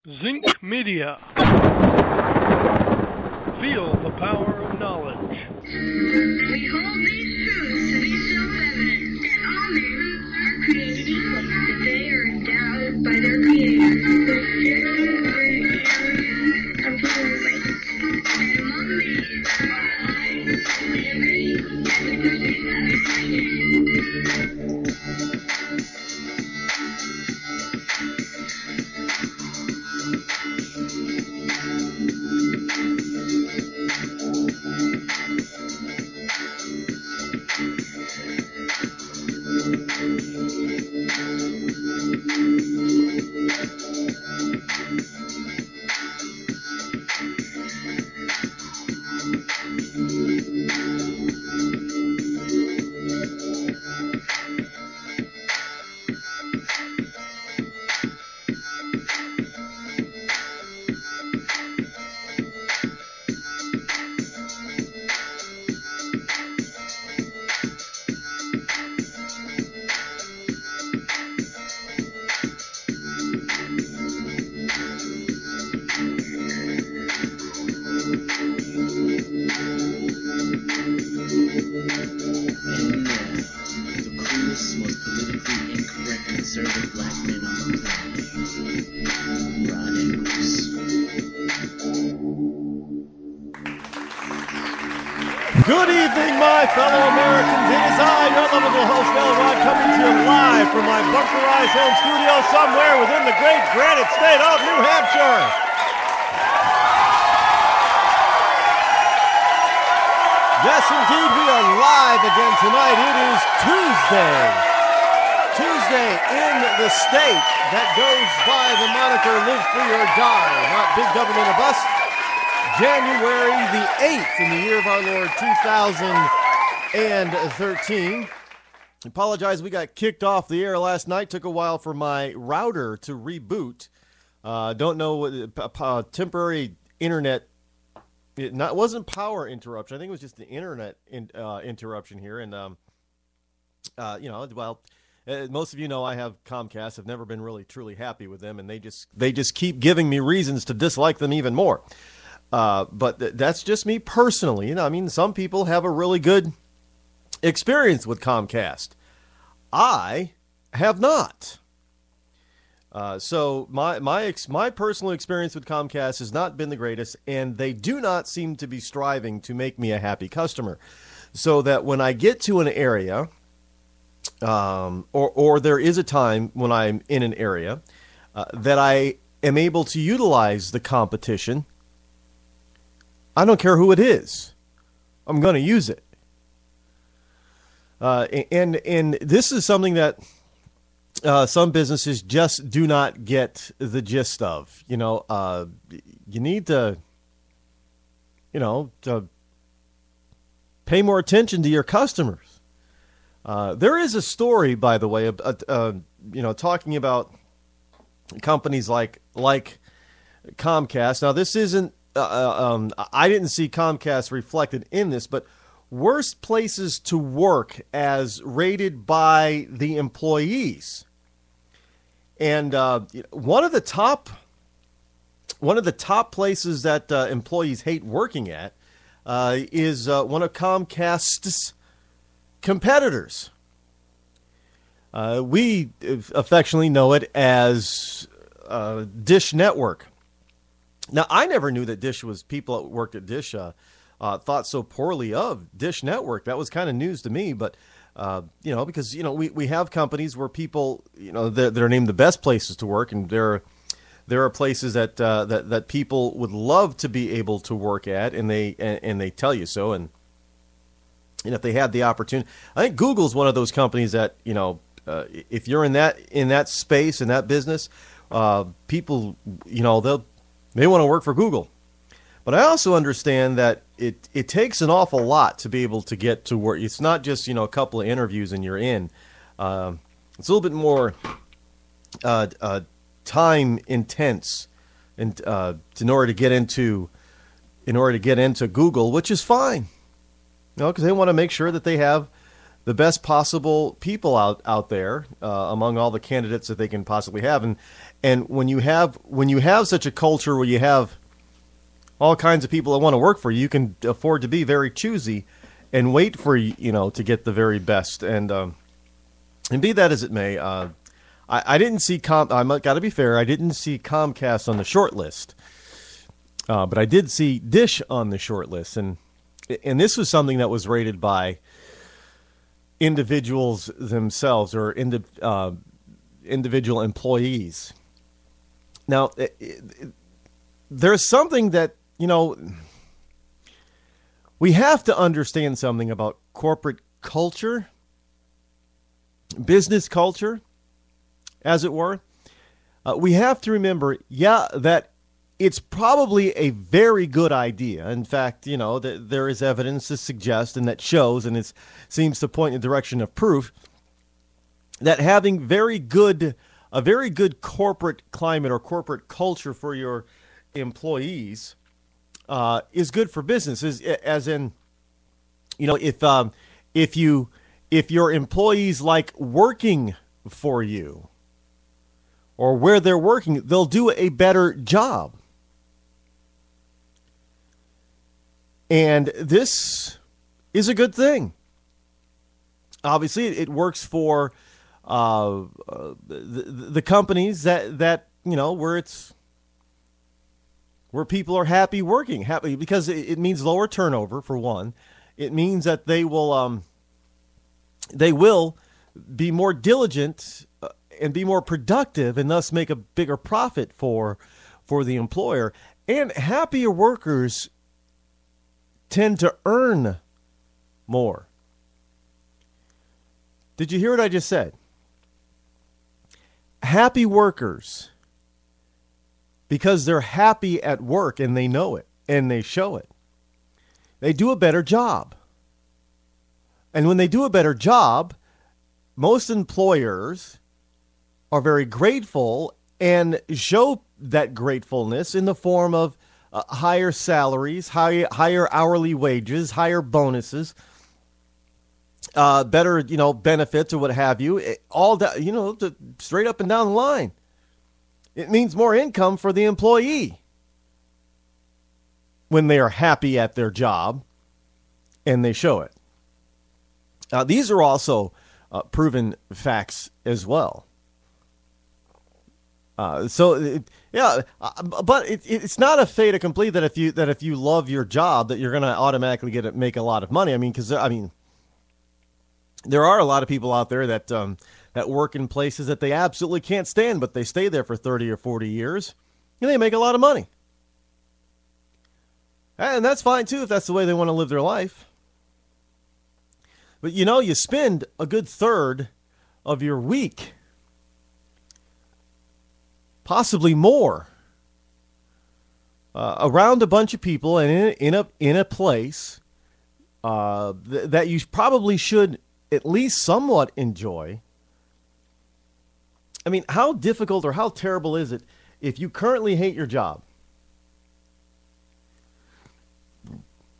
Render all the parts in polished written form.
Zinc Media. Feel the power of knowledge. We hold these truths to be self-evident that all men are created equal, that they are endowed by their Creator with objective of human rights, and among these are life, liberty, and the pursuit of happiness. Good evening, my fellow Americans. It is I, your lovable host, Rod, coming to you live from my bunkerized home studio somewhere within the great granite state of New Hampshire. Yes, indeed, we are live again tonight. It is Tuesday. Tuesday in the state that goes by the moniker Live Free or Die, not Big Government or Bust. January the 8th in the year of our Lord 2013. I apologize, we got kicked off the air last night. Took a while for my router to reboot. Don't know what temporary internet. It wasn't power interruption. I think it was just the internet interruption here. And most of you know I have Comcast. I've never been really truly happy with them, and they just keep giving me reasons to dislike them even more. But that's just me personally. I mean, some people have a really good experience with Comcast. I have not. So my personal experience with Comcast has not been the greatest, and they do not seem to be striving to make me a happy customer. So that when I get to an area, or there is a time when I'm in an area, that I am able to utilize the competition, I don't care who it is. I'm going to use it. And this is something that some businesses just do not get the gist of. You need to pay more attention to your customers. There is a story, by the way, talking about companies like Comcast. Now, this isn't. I didn't see Comcast reflected in this, but worst places to work as rated by the employees. And one of the top places that employees hate working at is one of Comcast's competitors. We affectionately know it as Dish Network. Now, I never knew that people that worked at Dish thought so poorly of Dish Network. That was kind of news to me, but, because, we have companies where people, they're named the best places to work, and there are places that people would love to be able to work at, and they tell you so, and if they had the opportunity. I think Google's one of those companies that, if you're in that space, in that business, people, they want to work for Google. But I also understand that it takes an awful lot to be able to get to work. It's not just, a couple of interviews and you're in. It's a little bit more time intense in order to get into Google, which is fine. Because they want to make sure that they have the best possible people out there among all the candidates that they can possibly have. And when you have such a culture where you have all kinds of people that want to work for you, you can afford to be very choosy and wait for to get the very best. And be that as it may, I didn't see I got to be fair. I didn't see Comcast on the short list, but I did see Dish on the short list, and this was something that was rated by individuals themselves or individual employees. Now, there's something that we have to understand something about corporate culture, business culture, as it were. We have to remember, that it's probably a very good idea. In fact, there is evidence to suggest and that shows, and it seems to point in the direction of proof, that having a very good corporate climate or corporate culture for your employees is good for business. As in, if your employees like working for you or where they're working, they'll do a better job. And this is a good thing. Obviously, it works for the companies that where people are happy because it means lower turnover, for one. It means that they will be more diligent and be more productive, and thus make a bigger profit for the employer. And happier workers tend to earn more. Did you hear what I just said? Happy workers, because they're happy at work and they know it and they show it, they do a better job. And when they do a better job, most employers are very grateful and show that gratefulness in the form of higher salaries, higher hourly wages, higher bonuses, better, benefits or what have you. All that, straight up and down the line. It means more income for the employee when they are happy at their job and they show it. These are also proven facts as well. But it's not a fait accompli that if you love your job that you're going to automatically make a lot of money. Because there are a lot of people out there that work in places that they absolutely can't stand, but they stay there for 30 or 40 years and they make a lot of money. And that's fine too if that's the way they want to live their life. But you spend a good third of your week, possibly more, around a bunch of people and in a place that you probably should at least somewhat enjoy. How difficult or how terrible is it if you currently hate your job?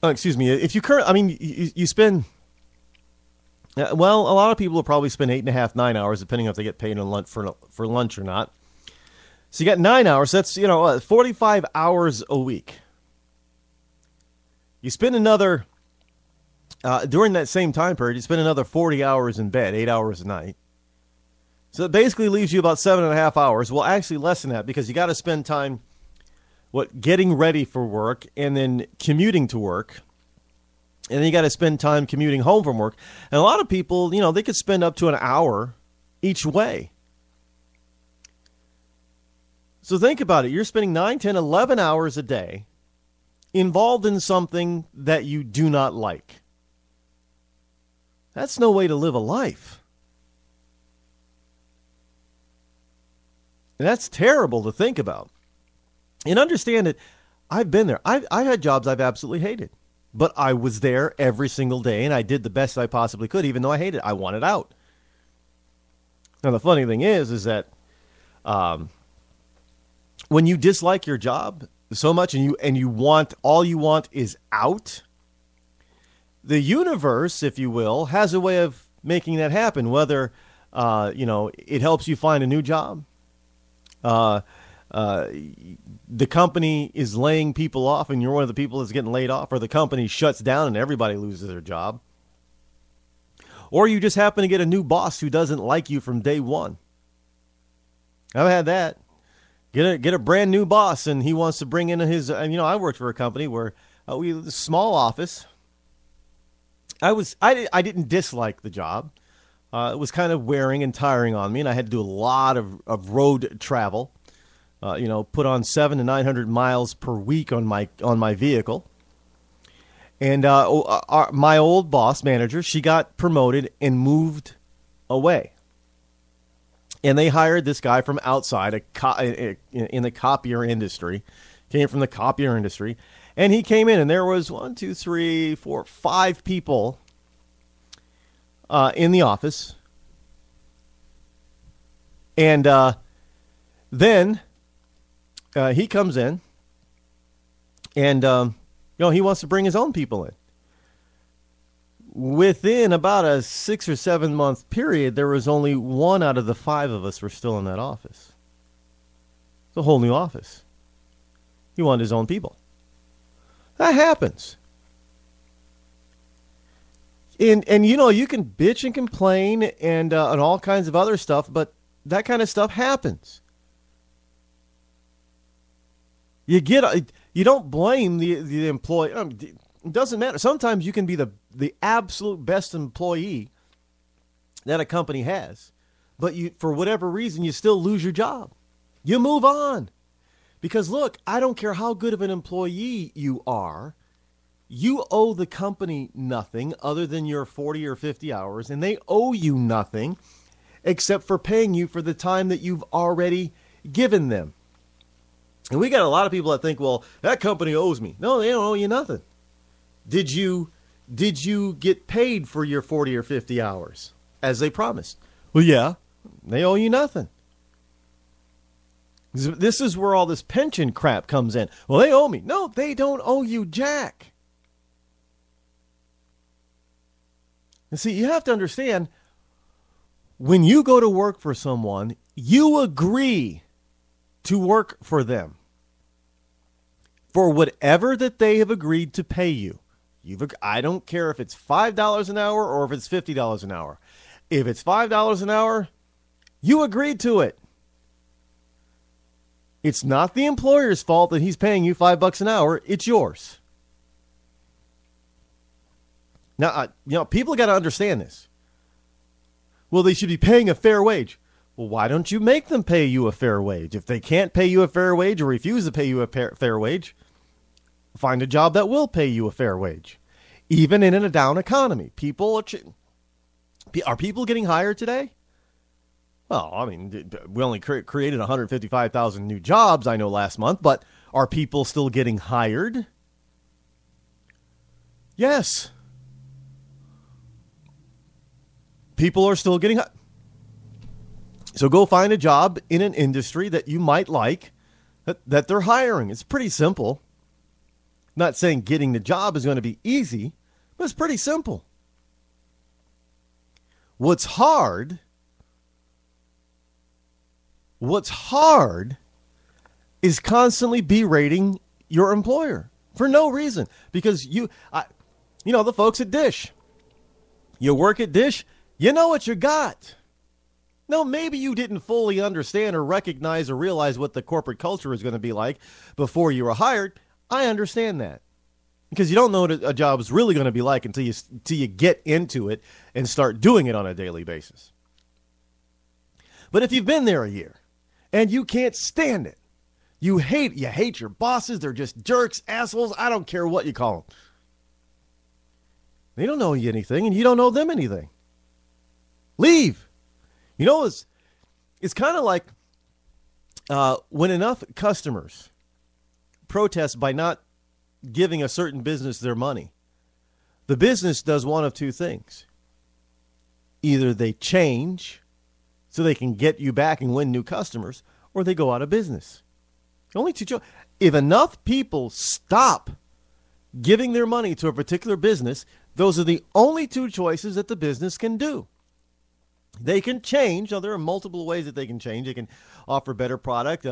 Excuse me. If you you spend. Well, a lot of people will probably spend 8.5, 9 hours, depending on if they get paid on lunch for lunch or not. So you got 9 hours. That's 45 hours a week. You spend another during that same time period. You spend another 40 hours in bed, 8 hours a night. So it basically leaves you about 7.5 hours. Well, actually less than that, because you got to spend time getting ready for work and then commuting to work. And then you got to spend time commuting home from work. And a lot of people, they could spend up to an hour each way. So think about it. You're spending 9, 10, 11 hours a day involved in something that you do not like. That's no way to live a life. And that's terrible to think about. And understand it, I've been there. I've had jobs I've absolutely hated. But I was there every single day, and I did the best I possibly could, even though I hated it. I wanted out. Now, the funny thing is that when you dislike your job so much and you want, all you want is out, the universe, if you will, has a way of making that happen, whether, it helps you find a new job. The company is laying people off and you're one of the people that's getting laid off, or the company shuts down and everybody loses their job. Or you just happen to get a new boss who doesn't like you from day one. I've had that. Get a brand new boss and he wants to bring in his, I worked for a company where we had a small office. I didn't dislike the job. It was kind of wearing and tiring on me, and I had to do a lot of road travel. Put on 700 to 900 miles per week on my vehicle. And my old boss manager, she got promoted and moved away. And they hired this guy from outside in the copier industry, came from the copier industry. And he came in, and there was 5 people in the office. And then he comes in, and he wants to bring his own people in. Within about a 6 or 7 month period, there was only 1 out of the 5 of us were still in that office. It's a whole new office. He wanted his own people. That happens. And you can bitch and complain and all kinds of other stuff, but that kind of stuff happens. You don't blame the employee. It doesn't matter. Sometimes you can be the absolute best employee that a company has, but for whatever reason, you still lose your job. You move on. Because look, I don't care how good of an employee you are, you owe the company nothing other than your 40 or 50 hours, and they owe you nothing except for paying you for the time that you've already given them. And we got a lot of people that think, well, that company owes me. No, they don't owe you nothing. Did you get paid for your 40 or 50 hours as they promised? Well, yeah, they owe you nothing. This is where all this pension crap comes in. Well, they owe me. No, they don't owe you jack. And see, you have to understand, when you go to work for someone, you agree to work for them for whatever that they have agreed to pay you. I don't care if it's $5 an hour or if it's $50 an hour. If it's $5 an hour, you agreed to it. It's not the employer's fault that he's paying you $5 an hour. It's yours. Now, people got to understand this. Well, they should be paying a fair wage. Well, why don't you make them pay you a fair wage? If they can't pay you a fair wage or refuse to pay you a fair wage, find a job that will pay you a fair wage. Even in a down economy, are people getting hired today? Well, I mean, we only created 155,000 new jobs, I know, last month, but are people still getting hired? Yes. People are still getting hired. So go find a job in an industry that you might like, that they're hiring. It's pretty simple. I'm not saying getting the job is going to be easy, but it's pretty simple. What's hard is constantly berating your employer for no reason. Because the folks at Dish, you work at Dish, you know what you got. No, maybe you didn't fully understand or recognize or realize what the corporate culture is going to be like before you were hired. I understand that. Because you don't know what a job is really going to be like until you get into it and start doing it on a daily basis. But if you've been there a year and you can't stand it, you hate your bosses, they're just jerks, assholes, I don't care what you call them. They don't owe you anything and you don't owe them anything. Leave. It's kind of like when enough customers protest by not giving a certain business their money, the business does one of two things. Either they change so they can get you back and win new customers, or they go out of business. Only two choices. If enough people stop giving their money to a particular business, Those are the only two choices that the business can do. They can change. Now, there are multiple ways that they can change. They can offer better product.